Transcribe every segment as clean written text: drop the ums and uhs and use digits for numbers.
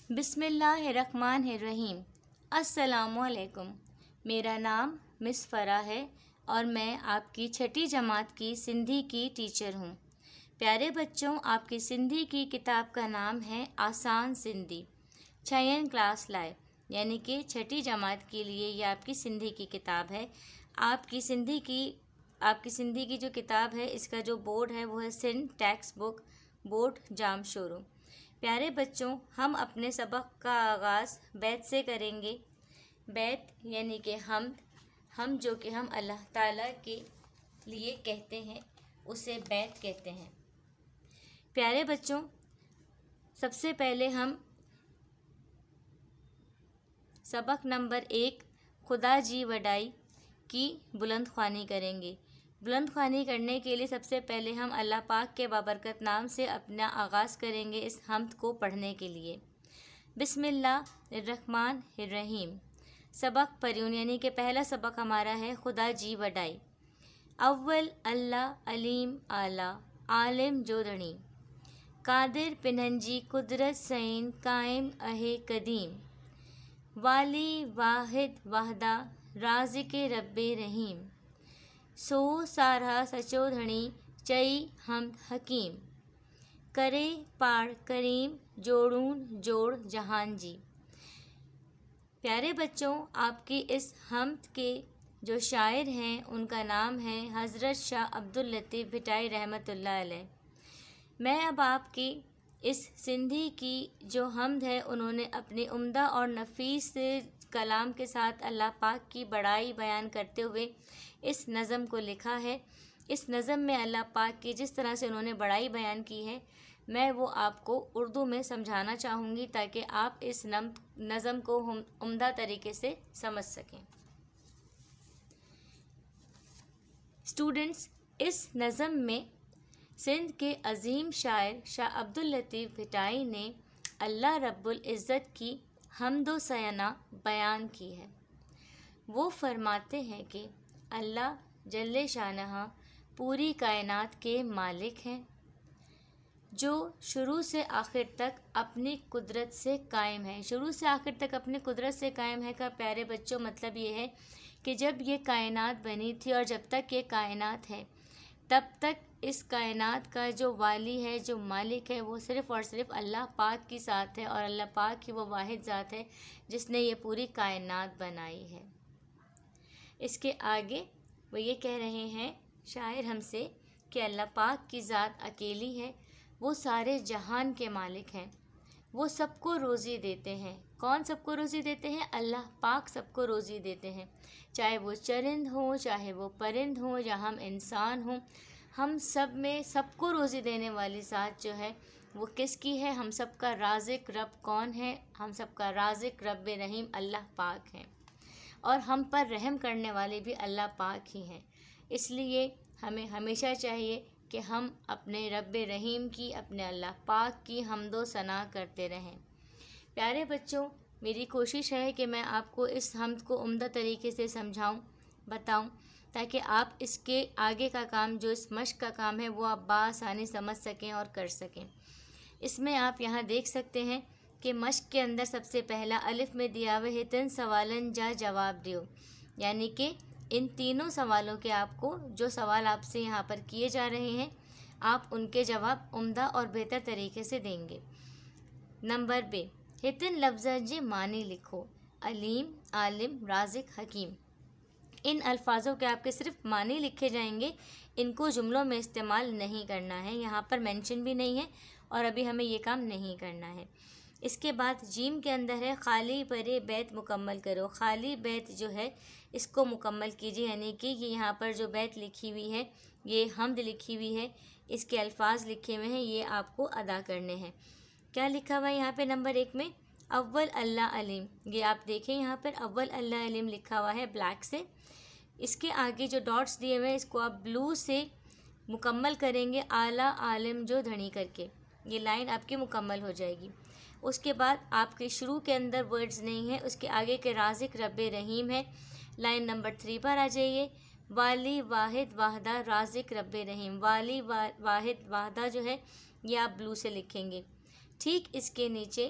بسم اللہ الرحمن الرحیم۔ السلام علیکم۔ میرا نام مس فرا ہے اور میں آپ کی چھٹی جماعت کی سندھی کی ٹیچر ہوں۔ پیارے بچوں، آپ کی سندھی کی کتاب کا نام ہے آسان سندھی، 6 کلاس لائے، یعنی کہ چھٹی جماعت کے لیے یہ آپ کی سندھی کی کتاب ہے۔ آپ کی سندھی کی جو کتاب ہے، اس کا جو بورڈ ہے وہ ہے سندھ ٹیکسٹ بک بورڈ جام شروع۔ پیارے بچوں، ہم اپنے سبق کا آغاز بیت سے کریں گے۔ بیت یعنی کہ ہم جو کہ ہم اللہ تعالیٰ کے لیے کہتے ہیں، اسے بیت کہتے ہیں۔ پیارے بچوں، سب سے پہلے ہم سبق نمبر 1 خدا جی وڈائی کی بلند خوانی کریں گے۔ بلند خوانی کرنے کے لیے سب سے پہلے ہم اللہ پاک کے بابرکت نام سے اپنا آغاز کریں گے اس حمد کو پڑھنے کے لیے۔ بسم اللہ الرحمن الرحیم۔ سبق پریون، یعنی کہ پہلا سبق ہمارا ہے خدا جی وڈائی۔ اول اللہ علیم اعلیٰ عالم جو دھڑی، قادر پنہنجی قدرت سین قائم اہے قدیم، والی واحد وحدہ رازق رب رحیم، سو سارہ سچو دھڑی چئی حمد حکیم، کرے پاڑ کریم جوڑون جوڑ جہان جی۔ پیارے بچوں، آپ کی اس حمد کے جو شاعر ہیں ان کا نام ہے حضرت شاہ عبداللطیف بھٹائی رحمۃ اللہ علیہ۔ میں اب آپ کی اس سندھی کی جو حمد ہے، انہوں نے اپنی عمدہ اور نفیس کلام کے ساتھ اللہ پاک کی بڑائی بیان کرتے ہوئے اس نظم کو لکھا ہے۔ اس نظم میں اللہ پاک کی جس طرح سے انہوں نے بڑائی بیان کی ہے، میں وہ آپ کو اردو میں سمجھانا چاہوں گی تاکہ آپ اس نظم کو عمدہ طریقے سے سمجھ سکیں۔ اسٹوڈنٹس، اس نظم میں سندھ کے عظیم شاعر شاہ عبداللطیف بھٹائی نے اللہ رب العزت کی حمد و ثنا بیان کی ہے۔ وہ فرماتے ہیں کہ اللہ جل شانہ پوری کائنات کے مالک ہیں، جو شروع سے آخر تک اپنی قدرت سے قائم ہے۔ شروع سے آخر تک اپنی قدرت سے قائم ہے کا پیارے بچوں مطلب یہ ہے کہ جب یہ کائنات بنی تھی اور جب تک یہ کائنات ہے، تب تک اس کائنات کا جو والی ہے، جو مالک ہے، وہ صرف اور صرف اللہ پاک کی ذات ہے، اور اللہ پاک ہی وہ واحد ذات ہے جس نے یہ پوری کائنات بنائی ہے۔ اس کے آگے وہ یہ کہہ رہے ہیں شاعر ہم سے کہ اللہ پاک کی ذات اکیلی ہے، وہ سارے جہان کے مالک ہیں، وہ سب کو روزی دیتے ہیں۔ کون سب کو روزی دیتے ہیں؟ اللہ پاک سب کو روزی دیتے ہیں، چاہے وہ چرند ہوں، چاہے وہ پرند ہوں، یا ہم انسان ہوں، ہم سب میں سب کو روزی دینے والی ذات جو ہے وہ کس کی ہے؟ ہم سب کا رازق رب کون ہے؟ ہم سب کا رازق رب رحیم اللہ پاک ہیں، اور ہم پر رحم کرنے والے بھی اللہ پاک ہی ہیں۔ اس لیے ہمیں ہمیشہ چاہیے کہ ہم اپنے رب رحیم کی، اپنے اللہ پاک کی حمد و ثنا کرتے رہیں۔ پیارے بچوں، میری کوشش ہے کہ میں آپ کو اس حمد کو عمدہ طریقے سے سمجھاؤں، بتاؤں، تاکہ آپ اس کے آگے کا کام، جو اس مشق کا کام ہے، وہ آپ بآسانی سمجھ سکیں اور کر سکیں۔ اس میں آپ یہاں دیکھ سکتے ہیں کہ مشق کے اندر سب سے پہلا الف میں دیا ہوا ہے 3 سوالن جا جواب دیو، یعنی کہ ان تینوں سوالوں کے آپ کو جو سوال آپ سے یہاں پر کیے جا رہے ہیں، آپ ان کے جواب عمدہ اور بہتر طریقے سے دیں گے۔ نمبر ب، ہتن لفظ جے معنی لکھو، علیم عالم رازق حکیم۔ ان الفاظوں کے آپ کے صرف معنی لکھے جائیں گے، ان کو جملوں میں استعمال نہیں کرنا ہے، یہاں پر مینشن بھی نہیں ہے اور ابھی ہمیں یہ کام نہیں کرنا ہے۔ اس کے بعد جیم کے اندر ہے خالی پرے بیت مکمل کرو۔ خالی بیت جو ہے اس کو مکمل کیجیے، یعنی کہ یہ یہاں پر جو بیت لکھی ہوئی ہے، یہ حمد لکھی ہوئی ہے، اس کے الفاظ لکھے ہوئے ہیں، یہ آپ کو ادا کرنے ہیں۔ کیا لکھا ہوا ہے یہاں پہ نمبر 1 میں؟ اول اللہ علیم، یہ آپ دیکھیں یہاں پر اول اللہ علیم لکھا ہوا ہے بلیک سے۔ اس کے آگے جو ڈاٹس دیے ہوئے ہیں اس کو آپ بلو سے مکمل کریں گے، اعلیٰ عالم جو دھڑی کر کے، یہ لائن آپ کی مکمل ہو جائے گی۔ اس کے بعد آپ کے شروع کے اندر ورڈز نہیں ہیں، اس کے آگے کے رازق رب رحیم ہے، لائن نمبر 3 پر آ جائیے، والی واحد واحدہ رازق رب رحیم۔ والی واحد واحدہ جو ہے یہ آپ بلو سے لکھیں گے۔ ٹھیک اس کے نیچے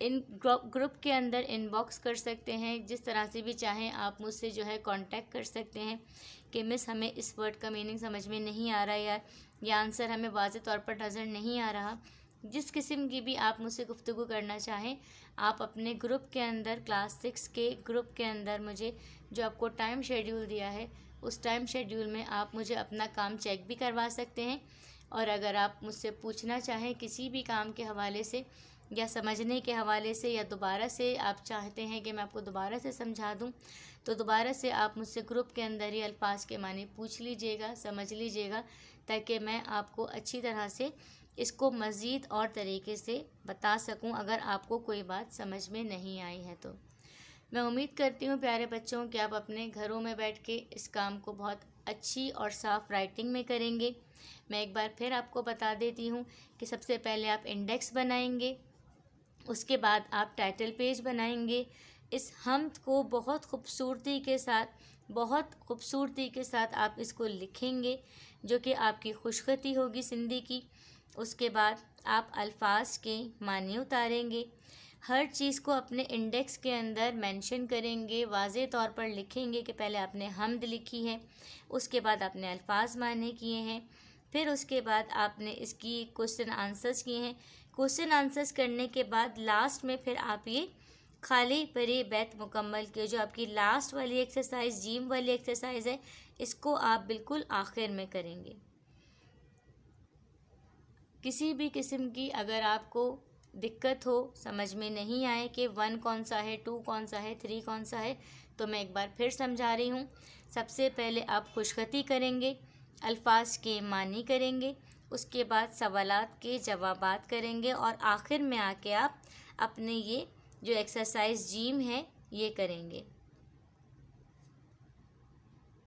ان گروپ کے اندر ان باکس کر سکتے ہیں، جس طرح سے بھی چاہیں آپ مجھ سے جو ہے کانٹیکٹ کر سکتے ہیں کہ مس ہمیں اس ورڈ کا میننگ سمجھ میں نہیں آ رہا یا آنسر ہمیں واضح طور پر نظر نہیں آ رہا۔ جس قسم کی بھی آپ مجھ سے گفتگو کرنا چاہیں، آپ اپنے گروپ کے اندر، کلاس 6 کے گروپ کے اندر مجھے جو آپ کو ٹائم شیڈیول دیا ہے، اس ٹائم شیڈیول میں آپ مجھے اپنا کام چیک بھی کروا سکتے ہیں۔ اور اگر آپ مجھ سے پوچھنا چاہیں کسی بھی کام کے حوالے سے یا سمجھنے کے حوالے سے، یا دوبارہ سے آپ چاہتے ہیں کہ میں آپ کو دوبارہ سے سمجھا دوں، تو دوبارہ سے آپ مجھ سے گروپ کے اندر ہی الفاظ کے معنی پوچھ لیجئے گا، سمجھ لیجئے گا، تاکہ میں آپ کو اچھی طرح سے اس کو مزید اور طریقے سے بتا سکوں اگر آپ کو کوئی بات سمجھ میں نہیں آئی ہے تو۔ میں امید کرتی ہوں پیارے بچوں کہ آپ اپنے گھروں میں بیٹھ کے اس کام کو بہت اچھی اور صاف رائٹنگ میں کریں گے۔ میں ایک بار پھر آپ کو بتا دیتی ہوں کہ سب سے پہلے آپ انڈیکس بنائیں گے، اس کے بعد آپ ٹائٹل پیج بنائیں گے۔ اس حمد کو بہت خوبصورتی کے ساتھ آپ اس کو لکھیں گے، جو کہ آپ کی خوشخطی ہوگی سندھی کی۔ اس کے بعد آپ الفاظ کے معنی اتاریں گے، ہر چیز کو اپنے انڈیکس کے اندر مینشن کریں گے، واضح طور پر لکھیں گے کہ پہلے آپ نے حمد لکھی ہے، اس کے بعد آپ نے الفاظ معنی کیے ہیں، پھر اس کے بعد آپ نے اس کی کوشچن آنسرز کیے ہیں۔ کوشچن آنسرز کرنے کے بعد لاسٹ میں پھر آپ یہ خالی پری بیت مکمل کے جو آپ کی لاسٹ والی ایکسرسائز، جیم والی ایکسرسائز ہے، اس کو آپ بالکل آخر میں کریں گے۔ کسی بھی قسم کی اگر آپ کو دقت ہو، سمجھ میں نہیں آئے کہ 1 کون سا ہے، 2 کون سا ہے، 3 کون سا ہے، تو میں ایک بار پھر سمجھا رہی ہوں۔ سب سے پہلے آپ خوشخطی کریں گے، الفاظ کے معنی کریں گے، اس کے بعد سوالات کے جوابات کریں گے، اور آخر میں آ کے آپ اپنے یہ جو ایکسرسائز جیم ہے یہ کریں گے۔